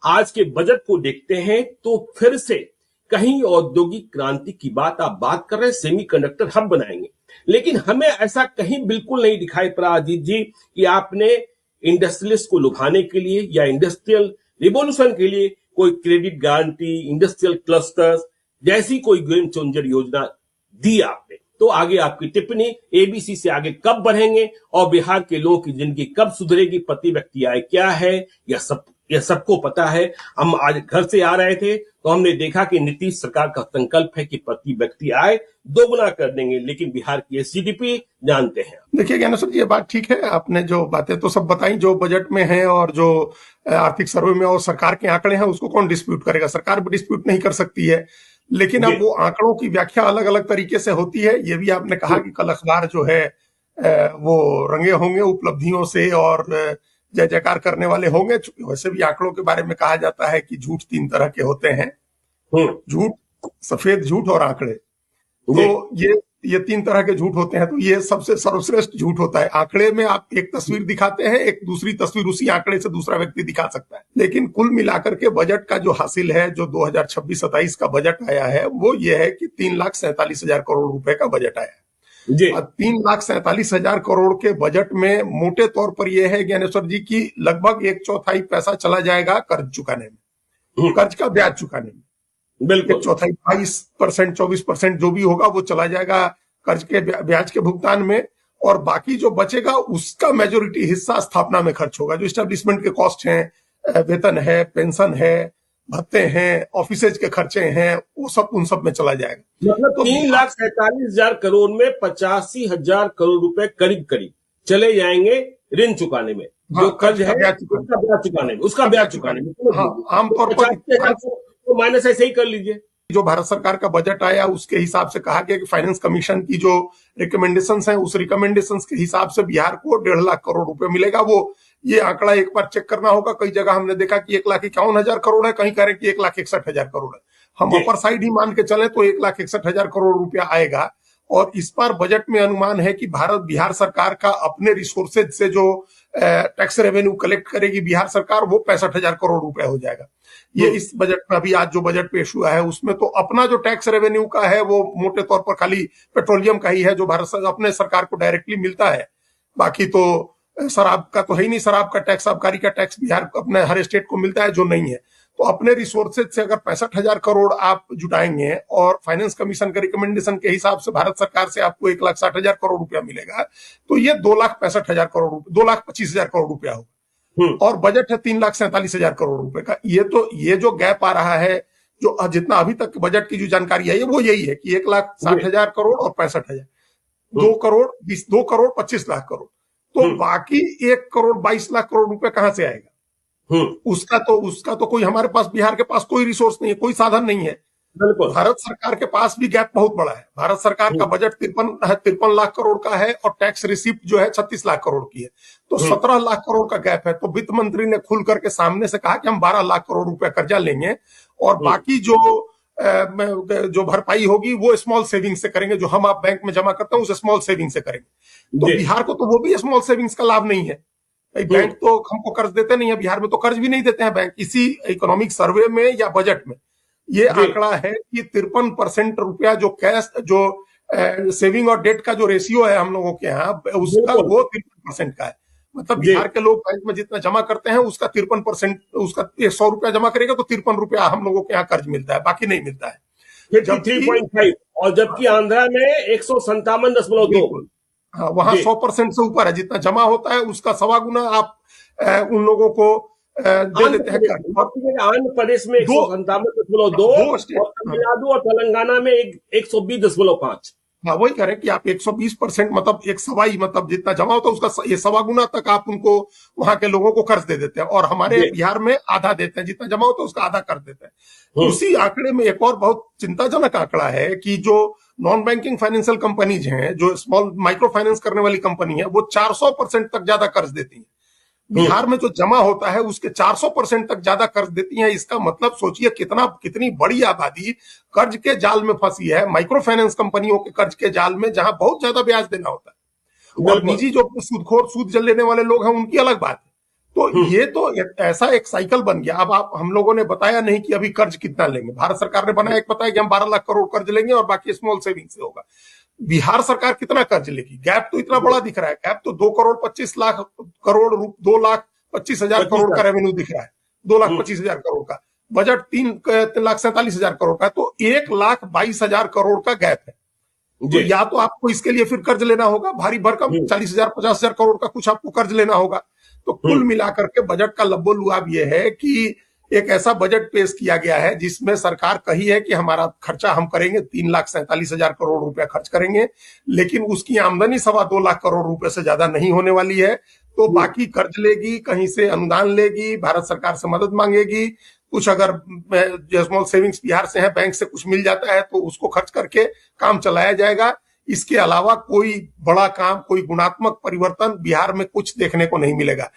आज के बजट को देखते हैं तो फिर से कहीं औद्योगिक क्रांति की आप बात कर रहे हैं, सेमीकंडक्टर हब बनाएंगे, लेकिन हमें ऐसा कहीं बिल्कुल नहीं दिखाई पड़ा अजीत जी कि आपने इंडस्ट्रियलिस्ट को लुभाने के लिए या इंडस्ट्रियल रिवोल्यूशन के लिए कोई क्रेडिट गारंटी, इंडस्ट्रियल क्लस्टर्स जैसी कोई गेम चेंजर योजना दी आपने। तो आगे आपकी टिप्पणी एबीसी से आगे कब बढ़ेंगे और बिहार के लोगों की जिंदगी कब सुधरेगी, प्रति व्यक्ति आय क्या है, यह सबको पता है। हम आज घर से आ रहे थे तो हमने देखा कि नीतीश सरकार का संकल्प है कि प्रति व्यक्ति आय दोगुना कर देंगे, लेकिन बिहार की जीडीपी जानते हैं। देखिए ज्ञानेश्वर जी, ये बात ठीक है, आपने जो बातें तो सब बताई जो बजट में है और जो आर्थिक सर्वे में और सरकार के आंकड़े हैं उसको कौन डिस्प्यूट करेगा, सरकार भी डिस्प्यूट नहीं कर सकती है। लेकिन अब वो आंकड़ों की व्याख्या अलग अलग तरीके से होती है। ये भी आपने कहा कि कल अखबार जो है वो रंगे होंगे उपलब्धियों से और जय जयकार करने वाले होंगे। वैसे भी आंकड़ों के बारे में कहा जाता है कि झूठ 3 तरह के होते हैं, झूठ, सफेद झूठ और आंकड़े। तो ये 3 तरह के झूठ होते हैं। तो ये सबसे सर्वश्रेष्ठ झूठ होता है। आंकड़े में आप एक तस्वीर दिखाते हैं, एक दूसरी तस्वीर उसी आंकड़े से दूसरा व्यक्ति दिखा सकता है। लेकिन कुल मिलाकर के बजट का जो हासिल है, जो 2026-27 का बजट आया है, वो ये है कि 3,47,000 करोड़ रुपए का बजट आया है। 3,47,000 करोड़ के बजट में मोटे तौर पर यह है ज्ञानेश्वर जी की लगभग 1/4 पैसा चला जाएगा कर्ज चुकाने में, कर्ज का ब्याज चुकाने में। बिल्कुल 1/4, 22%, 24% जो भी होगा वो चला जाएगा कर्ज के ब्याज के भुगतान में, और बाकी जो बचेगा उसका मेजोरिटी हिस्सा स्थापना में खर्च होगा। जो स्टैब्लिशमेंट के कॉस्ट हैं, वेतन है, पेंशन है, भत्ते हैं, ऑफिसेज के खर्चे हैं, वो सब उन सब में चला जाएगा। मतलब 3,47,000 करोड़ में 85,000 करोड़ रुपए करीब चले जाएंगे ऋण चुकाने में, जो कर्ज है उसका ब्याज चुकाने में। आमतौर पर तो माइनस ऐसे ही कर लीजिए। जो भारत सरकार का बजट आया उसके हिसाब से कहा गया कि फाइनेंस कमीशन की जो रिकमेंडेशंस हैं, उस रिकमेंडेशंस के हिसाब से बिहार को 1.5 लाख करोड़ रुपए मिलेगा। वो ये आंकड़ा एक बार चेक करना होगा। कई जगह हमने देखा कि 1,51,000 करोड़ है, कहीं कह रहे कि 1,61,000 करोड़ है। हम अपर साइड ही मान के चले तो 1,61,000 करोड़ रुपया आएगा। और इस बार बजट में अनुमान है कि बिहार सरकार का अपने रिसोर्सेज से जो टैक्स रेवेन्यू कलेक्ट करेगी बिहार सरकार, वो 65,000 करोड़ रुपए हो जाएगा। ये इस बजट में अभी आज जो बजट पेश हुआ है उसमें तो अपना जो टैक्स रेवेन्यू का है वो मोटे तौर पर खाली पेट्रोलियम का ही है, जो अपने सरकार को डायरेक्टली मिलता है। बाकी तो शराब का तो है ही नहीं, शराब का टैक्स, आबकारी का टैक्स बिहार अपने हर स्टेट को मिलता है, जो नहीं है। तो अपने रिसोर्सेज से अगर 65,000 करोड़ आप जुटाएंगे और फाइनेंस कमीशन के रिकमेंडेशन के हिसाब से भारत सरकार से आपको 1,60,000 करोड़ रुपया मिलेगा, तो ये 2,65,000 करोड़ रुपए, 2,25,000 करोड़ रुपया होगा। और बजट है 3,47,000 करोड़ रुपए का। ये जो गैप आ रहा है, जो जितना अभी तक बजट की जो जानकारी आई है वो यही है कि 1,60,000 करोड़ और 65,000, 2 करोड़ 25 लाख करोड़। तो बाकी 1 करोड़ 22 लाख करोड़ रुपए कहां से आएगा? उसका तो कोई, हमारे पास बिहार के पास कोई रिसोर्स नहीं है, कोई साधन नहीं है। भारत सरकार के पास भी गैप बहुत बड़ा है। भारत सरकार का बजट 53 लाख करोड़ का है और टैक्स रिसिप्ट जो है 36 लाख करोड़ की है। तो 17 लाख करोड़ का गैप है। तो वित्त मंत्री ने खुल करके सामने से कहा कि हम 12 लाख करोड़ रुपया कर्जा लेंगे और बाकी जो भरपाई होगी वो स्मॉल सेविंग्स से करेंगे, जो हम आप बैंक में जमा करते हैं उस स्मॉल सेविंग से करेंगे। तो बिहार को तो वो भी स्मॉल सेविंग्स का लाभ नहीं है। बैंक तो हमको कर्ज देते नहीं है, बिहार में तो कर्ज भी नहीं देते हैं बैंक। इसी इकोनॉमिक सर्वे में या बजट में ये आंकड़ा है कि 53% रुपया जो कैश, जो सेविंग और डेट का जो रेशियो है हम लोगों के यहाँ, उसका वो 53% का है। मतलब बिहार के लोग बैंक में जितना जमा करते हैं उसका 53%, उसका 100 रुपया जमा करेगा तो 53 रुपया हम लोगों के यहाँ कर्ज मिलता है, बाकी नहीं मिलता है। 53.5 और जबकि आंध्रा में 157.2। हाँ, वहां 100% से ऊपर है। जितना जमा होता है उसका 1.25 गुना आप उन लोगों को दे देते हैं। आंध्र प्रदेश में 157.2 और तमिलनाडु और तेलंगाना में 120.5। हाँ, वही कह रहे हैं कि आप 120%, मतलब 1.25, मतलब जितना जमा होता है उसका ये 1.25 गुना तक आप उनको, वहां के लोगों को कर्ज दे देते हैं। और हमारे बिहार में आधा देते हैं, जितना जमा होता है उसका आधा कर्ज देते हैं। उसी आंकड़े में एक और बहुत चिंताजनक आंकड़ा है कि जो नॉन बैंकिंग फाइनेंशियल कंपनीज हैं, जो स्मॉल माइक्रो फाइनेंस करने वाली कंपनी है, वो 400% तक ज्यादा कर्ज देती है। बिहार में जो जमा होता है उसके 400% तक ज्यादा कर्ज देती है। इसका मतलब सोचिए कितनी बड़ी आबादी कर्ज के जाल में फंसी है, माइक्रो फाइनेंस कंपनियों के कर्ज के जाल में, जहां बहुत ज्यादा ब्याज देना होता है। और निजी जो सूद लेने वाले लोग हैं उनकी अलग बात है। तो ये तो ऐसा एक साइकिल बन गया। अब आप हम लोगों ने बताया नहीं कि अभी कर्ज कितना लेंगे। भारत सरकार ने बनाया, एक बताया कि हम 12 लाख करोड़ कर्ज लेंगे और बाकी स्मॉल सेविंग से होगा। बिहार सरकार कितना कर्ज लेगी? गैप तो इतना बड़ा दिख रहा है। गैप तो 2 करोड़ 25 लाख करोड़ 2 लाख 25 हजार करोड़ का रेवेन्यू दिख रहा है। 2 लाख 25 हजार करोड़ का बजट, 3 लाख 47 हजार करोड़ का, तो 1 लाख 22 हजार करोड़ का गैप है। तो या तो आपको इसके लिए फिर कर्ज लेना होगा भारी भरकम, 40 हजार 50 हजार करोड़ का कुछ आपको कर्ज लेना होगा। तो कुल मिलाकर के बजट का लब्बो-लुआब ये है कि एक ऐसा बजट पेश किया गया है जिसमें सरकार कही है कि हमारा खर्चा हम करेंगे 3 लाख 47 हजार करोड़ रुपया खर्च करेंगे, लेकिन उसकी आमदनी 2.25 लाख करोड़ रुपए से ज्यादा नहीं होने वाली है। तो बाकी कर्ज लेगी, कहीं से अनुदान लेगी, भारत सरकार से मदद मांगेगी, कुछ अगर स्मॉल सेविंग्स बिहार से है, बैंक से कुछ मिल जाता है तो उसको खर्च करके काम चलाया जाएगा। इसके अलावा कोई बड़ा काम, कोई गुणात्मक परिवर्तन बिहार में कुछ देखने को नहीं मिलेगा।